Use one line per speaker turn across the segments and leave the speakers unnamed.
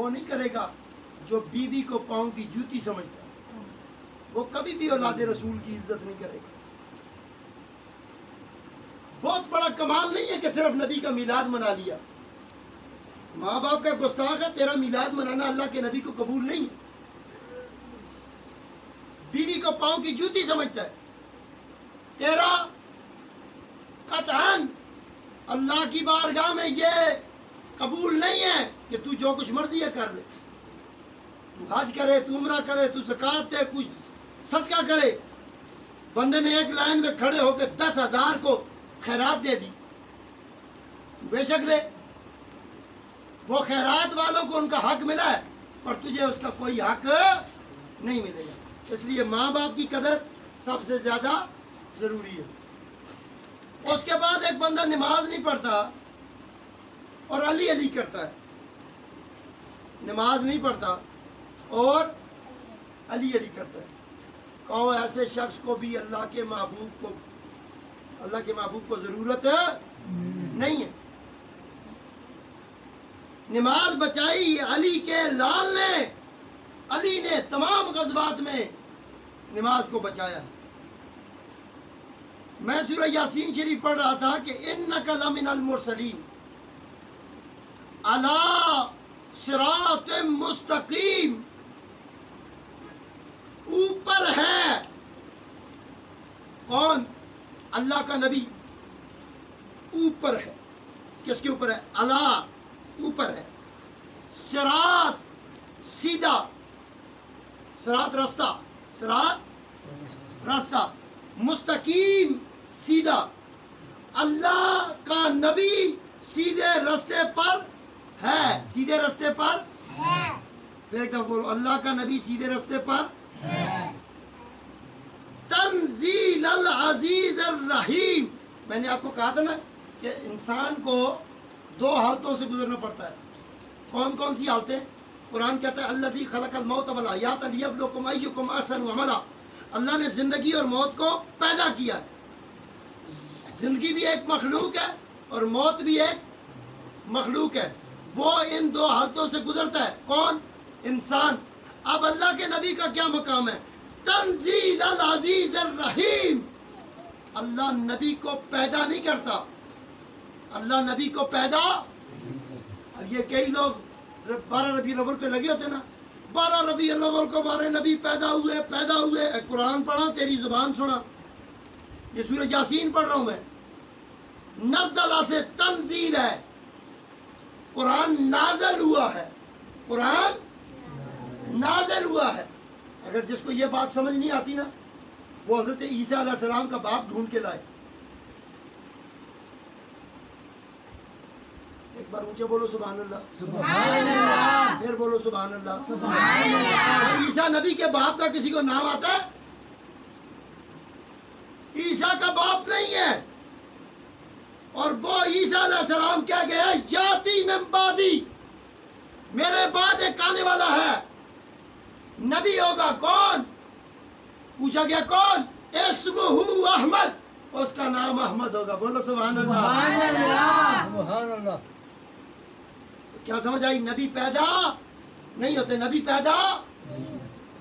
وہ نہیں کرے گا جو بیوی کو پاؤں کی جوتی سمجھتا ہے، وہ کبھی بھی اولاد رسول کی عزت نہیں کرے گا۔ بہت بڑا کمال نہیں ہے کہ صرف نبی کا میلاد منا لیا، ماں باپ کا گستاخ ہے، تیرا میلاد منانا اللہ کے نبی کو قبول نہیں ہے۔ بیوی کو پاؤں کی جوتی سمجھتا ہے، تیرا قطعاً اللہ کی بارگاہ میں یہ قبول نہیں ہے کہ تو جو کچھ مرضی ہے کر لے، تو حج کرے، تو عمرہ کرے، تو زکوٰۃ دے، کچھ صدقہ کرے۔ بندے نے ایک لائن میں کھڑے ہو کے 10,000 کو خیرات دے دی، تو بے شک دے، وہ خیرات والوں کو ان کا حق ملا ہے، پر تجھے اس کا کوئی حق نہیں ملے گا۔ اس لیے ماں باپ کی قدر سب سے زیادہ ضروری ہے۔ اس کے بعد ایک بندہ نماز نہیں پڑھتا اور علی علی کرتا ہے، نماز نہیں پڑھتا اور علی علی کرتا ہے، کہو ایسے شخص کو بھی اللہ کے محبوب کو ضرورت نہیں ہے۔ نماز بچائی علی کے لال نے، علی نے تمام غزوات میں نماز کو بچایا۔ میں سورہ یاسین شریف پڑھ رہا تھا کہ انک لمن المرسلین علی صراط مستقیم، اوپر ہے کون؟ اللہ کا نبی اوپر ہے۔ کس کے اوپر ہے؟ اللہ اوپر ہے، صراط سیدھا، صراط رستہ، صراط رستہ، مستقیم سیدھا، اللہ کا نبی سیدھے رستے پر ہے، سیدھے رستے پر ہے۔ پھر ایک دفعہ بولو، اللہ کا نبی سیدھے رستے پر ہے۔ تنزیل العزیز الرحیم، میں نے آپ کو کہا تھا نا کہ انسان کو 2 حالتوں سے گزرنا پڑتا ہے۔ کون کون سی حالتیں؟ قرآن کہتا ہے الذی خلق الموت والحیات لیبلوکم ایکم احسن عملا، اللہ نے زندگی اور موت کو پیدا کیا ہے۔ زندگی بھی ایک مخلوق ہے اور موت بھی ایک مخلوق ہے، وہ ان 2 حالتوں سے گزرتا ہے۔ کون؟ انسان۔ اب اللہ کے نبی کا کیا مقام ہے؟ تنزیل العزیز الرحیم، اللہ نبی کو پیدا نہیں کرتا، اللہ نبی کو پیدا۔ اب یہ کئی لوگ 12 ربیع الاول پہ لگے ہوتے نا، 12 ربیع الاول کو ہمارے نبی پیدا ہوئے۔ اے قرآن پڑھا، تیری زبان سنا، یہ سورہ یاسین پڑھ رہا ہوں میں۔ نزلہ سے تنزیل ہے، قرآن نازل ہوا ہے، قرآن نازل ہوا ہے۔ اگر جس کو یہ بات سمجھ نہیں آتی نا، وہ حضرت عیسیٰ علیہ السلام کا باپ ڈھونڈ کے لائے۔ ایک بار اونچے بولو سبحان اللہ،
سبحان اللہ،
پھر بولو سبحان اللہ۔
سبحان اللہ۔
عیسیٰ نبی کے باپ کا کسی کو نام آتا ہے؟ عیسیٰ کا باپ نہیں ہے، اور وہ عیسیٰ علیہ السلام کیا گیا؟ یاتی من بعدی، میرے بعد ایک آنے والا ہے، نبی ہوگا۔ کون؟ پوچھا گیا کون؟ اسمہ احمد، اس کا نام احمد ہوگا۔ بولو سبحان اللہ۔
سبحان اللہ،
سبحان اللہ۔
کیا سمجھ آئی؟ نبی پیدا نہیں ہوتے، نبی پیدا۔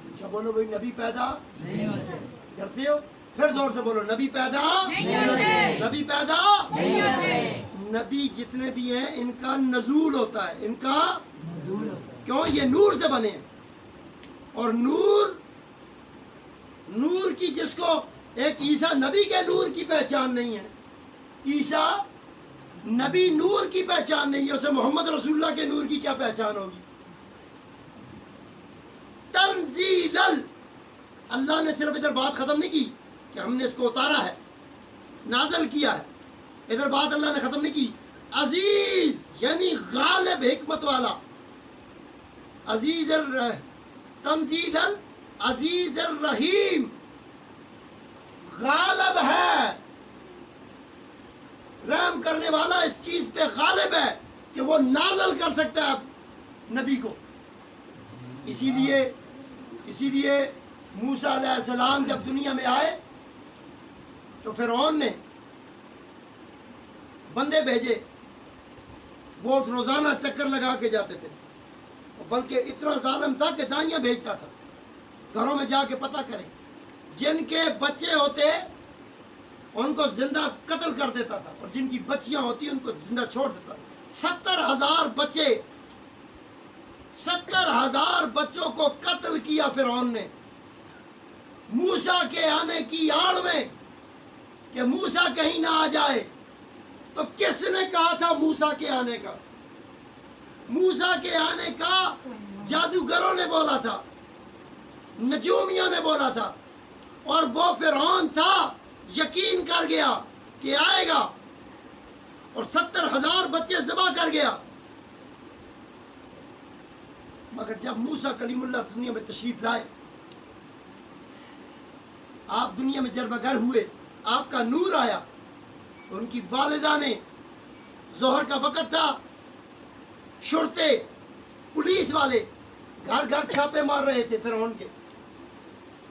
اچھا بولو بھائی، نبی پیدا
نہیں ہوتے،
ڈرتے ہو؟ پھر زور سے بولو، نبی پیدا
نہیں ہوتے،
نبی پیدا
نہیں ہوتے۔
نبی جتنے بھی ہیں ان کا نزول ہوتا ہے، ان کا
نزول ہوتا ہے۔
کیوں؟ یہ نور سے بنے ہیں، اور نور کی جس کو ایک عیسیٰ نبی کے نور کی پہچان نہیں ہے، عیسیٰ نبی نور کی پہچان نہیں ہے، اسے محمد رسول اللہ کے نور کی کیا پہچان ہوگی؟ تنزیل اللہ نے صرف ادھر بات ختم نہیں کی کہ ہم نے اس کو اتارا ہے، نازل کیا ہے، ادھر بات اللہ نے ختم نہیں کی۔ عزیز یعنی غالب، حکمت والا، عزیز تنزیل العزیز الرحیم، غالب ہے، رحم کرنے والا، اس چیز پہ غالب ہے کہ وہ نازل کر سکتا ہے نبی کو۔ اسی لیے موسیٰ علیہ السلام جب دنیا میں آئے تو فرعون نے بندے بھیجے، وہ روزانہ چکر لگا کے جاتے تھے، بلکہ اتنا ظالم تھا کہ دائیاں بھیجتا تھا گھروں میں جا کے پتہ کریں جن کے بچے ہوتے ان کو زندہ قتل کر دیتا تھا اور جن کی بچیاں ہوتی ان کو زندہ چھوڑ دیتا 70,000 بچے 70,000 بچوں کو قتل کیا فرعون نے موسیٰ کے آنے کی آڑ میں کہ موسیٰ کہیں نہ آ جائے تو کس نے کہا تھا موسیٰ کے آنے کا موسیٰ کے آنے کا جادوگروں نے بولا تھا نجومیوں نے بولا تھا اور وہ فرعون تھا یقین کر گیا کہ آئے گا اور 70,000 بچے ذبح کر گیا مگر جب موسیٰ کلیم اللہ دنیا میں تشریف لائے آپ دنیا میں جربگر ہوئے آپ کا نور آیا ان کی والدہ نے ظہر کا وقت تھا شرطے پولیس والے گھر گھر چھاپے مار رہے تھے فرعون کے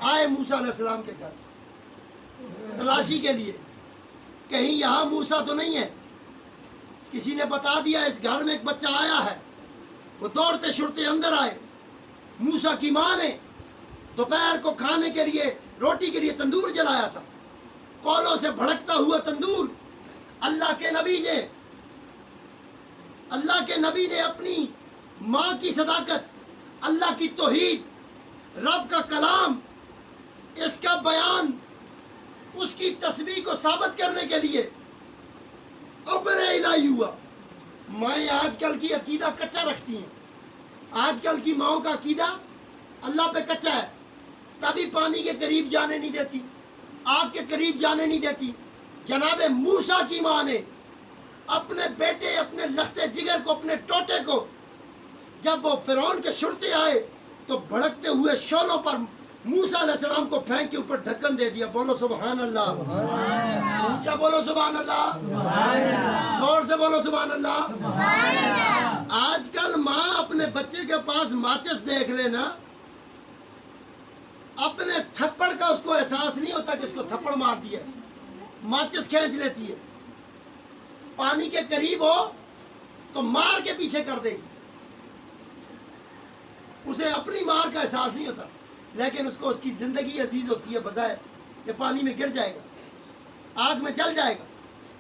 آئے موسیٰ علیہ السلام کے گھر تلاشی کے لیے کہیں یہاں موسیٰ تو نہیں ہے کسی نے بتا دیا اس گھر میں ایک بچہ آیا ہے وہ دوڑتے شرطے اندر آئے موسیٰ کی ماں نے دوپہر کو کھانے کے لیے روٹی کے لیے تندور جلایا تھا کولوں سے بھڑکتا ہوا تندور اللہ کے نبی نے اپنی ماں کی صداقت اللہ کی توحید رب کا کلام اس کا بیان اس کی تسبیح کو ثابت کرنے کے لیے امر الہی ہوا مائیں آج کل کی عقیدہ کچا رکھتی ہیں آج کل کی ماؤں کا عقیدہ اللہ پہ کچا ہے کبھی پانی کے قریب جانے نہیں دیتی آگ کے قریب جانے نہیں دیتی جناب موسیٰ کی ماں نے اپنے بیٹے اپنے لختے جگر کو اپنے ٹوٹے کو جب وہ فرعون کے شرطے آئے تو بھڑکتے ہوئے شعلوں پر موسیٰ علیہ السلام کو پھینک کے اوپر ڈھکن دے دیا بولو سبحان اللہ اونچا بولو سبحان اللہ زور سے بولو سبحان اللہ آج کل ماں اپنے بچے کے پاس ماچس دیکھ لینا اپنے تھپڑ کا اس کو احساس نہیں ہوتا کہ اس کو تھپڑ مار دیا ماچس کھینچ لیتی ہے پانی کے قریب ہو تو مار کے پیچھے کر دے گی اسے اپنی مار کا احساس نہیں ہوتا لیکن اس کو اس کی زندگی عزیز ہوتی ہے بظاہر کہ پانی میں گر جائے گا آگ میں جل جائے گا